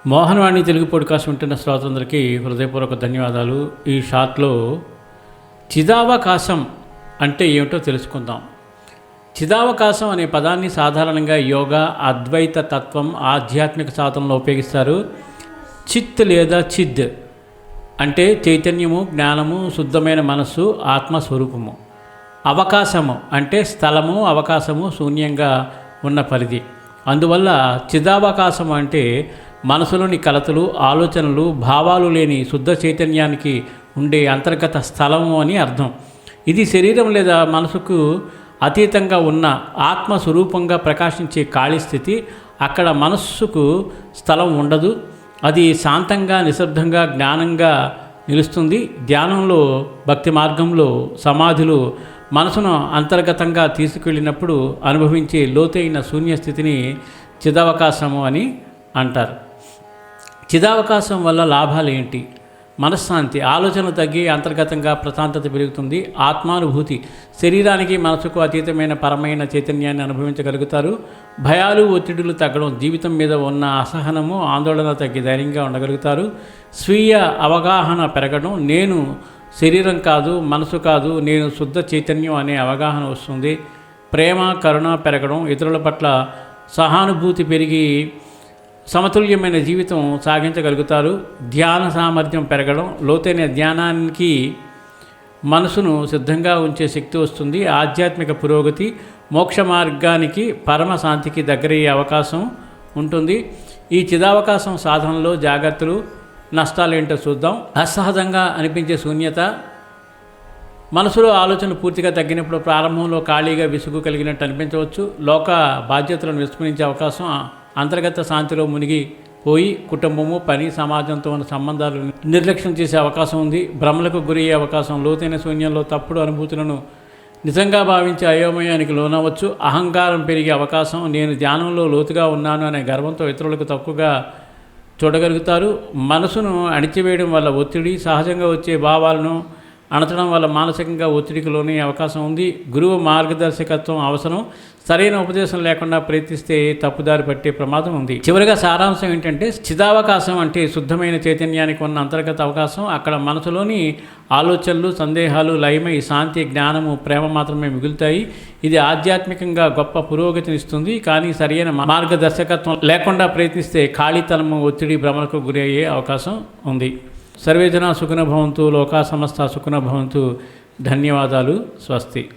Mohanavani Telugu podcast వింటున్న శ్రోతలందరికీ హృదయపూర్వక ధన్యవాదాలు. ఈ షాట్లో చిదావకాశం అంటే ఏమిటో తెలుసుకుందాం. చిదావకాశం అనే పదాన్ని సాధారణంగా యోగా, అద్వైత తత్వం, ఆధ్యాత్మిక సాధనలో ఉపయోగిస్తారు. చిత్ లేదా చిద్ అంటే చైతన్యము, జ్ఞానము, శుద్ధమైన మనస్సు, ఆత్మస్వరూపము. అవకాశము అంటే స్థలము, అవకాశము, శూన్యంగా ఉన్న పరిధి. అందువల్ల చిదావకాశం అంటే మనసులోని కలతలు, ఆలోచనలు, భావాలు లేని శుద్ధ చైతన్యానికి ఉండే అంతర్గత స్థలము అని అర్థం. ఇది శరీరం లేదా మనసుకు అతీతంగా ఉన్న ఆత్మస్వరూపంగా ప్రకాశించే ఖాళీ స్థితి. అక్కడ మనస్సుకు స్థలం ఉండదు. అది శాంతంగా, నిశ్శబ్దంగా, జ్ఞానంగా నిలుస్తుంది. ధ్యానంలో, భక్తి మార్గంలో, సమాధిలో మనసును అంతర్గతంగా తీసుకెళ్ళినప్పుడు అనుభవించే లోతైన శూన్య స్థితిని చిదావకాశము అని అంటారు. చిదావకాశం వల్ల లాభాలు ఏంటి? మనశ్శాంతి, ఆలోచన తగ్గి అంతర్గతంగా ప్రశాంతత పెరుగుతుంది. ఆత్మానుభూతి, శరీరానికి మనసుకు అతీతమైన పరమైన చైతన్యాన్ని అనుభవించగలుగుతారు. భయాలు, ఒత్తిడులు తగ్గడం, జీవితం మీద ఉన్న అసహనము, ఆందోళన తగ్గి ధైర్యంగా ఉండగలుగుతారు. స్వీయ అవగాహన పెరగడం, నేను శరీరం కాదు, మనసు కాదు, నేను శుద్ధ చైతన్యం అనే అవగాహన వస్తుంది. ప్రేమ, కరుణ పెరగడం, ఇతరుల పట్ల సహానుభూతి పెరిగి సమతుల్యమైన జీవితం సాగించగలుగుతారు. ధ్యాన సామర్థ్యం పెరగడం, లోతైన ధ్యానానికి మనసును సిద్ధంగా ఉంచే శక్తి వస్తుంది. ఆధ్యాత్మిక పురోగతి, మోక్ష మార్గానికి, పరమ శాంతికి దగ్గరయ్యే అవకాశం ఉంటుంది. ఈ చిదావకాశం సాధనలో జాగ్రత్తలు, నష్టాలు ఏంటో చూద్దాం. అసహజంగా అనిపించే శూన్యత, మనసులో ఆలోచన పూర్తిగా తగ్గినప్పుడు ప్రారంభంలో ఖాళీగా, విసుగు కలిగినట్టు అనిపించవచ్చు. లోక బాధ్యతలను విస్మరించే అవకాశం, అంతర్గత శాంతిలో మునిగిపోయి కుటుంబము, పని, సమాజంతో ఉన్న సంబంధాలు నిర్లక్ష్యం చేసే అవకాశం ఉంది. భ్రమలకు గురయ్యే అవకాశం, లోతైన శూన్యంలో తప్పుడు అనుభూతులను నిజంగా భావించే అయోమయానికి లోనవచ్చు. అహంకారం పెరిగే అవకాశం, నేను ధ్యానంలో లోతుగా ఉన్నాను అనే గర్వంతో ఇతరులకు తక్కువగా చూడగలుగుతారు. మనసును అణిచివేయడం వల్ల ఒత్తిడి, సహజంగా వచ్చే భావాలను అణచడం వల్ల మానసికంగా ఒత్తిడికి లోనే అవకాశం ఉంది. గురువు మార్గదర్శకత్వం అవసరం. సరైన ఉపదేశం లేకుండా ప్రయత్నిస్తే తప్పుదారి పట్టే ప్రమాదం ఉంది. చివరిగా సారాంశం ఏంటంటే, చిదావకాశం అంటే శుద్ధమైన చైతన్యానికి ఉన్న అంతర్గత అవకాశం. అక్కడ మనసులోని ఆలోచనలు, సందేహాలు లయమై శాంతి, జ్ఞానము, ప్రేమ మాత్రమే మిగులుతాయి. ఇది ఆధ్యాత్మికంగా గొప్ప పురోగతినిస్తుంది. కానీ సరైన మార్గదర్శకత్వం లేకుండా ప్రయత్నిస్తే ఖాళీతనము, ఒత్తిడి, భ్రమలకు గురి అయ్యే అవకాశం ఉంది. సర్వేజన సుఖినో భవంతు, లోకా సమస్త సుఖినో భవంతు. ధన్యవాదాలు. స్వస్తి.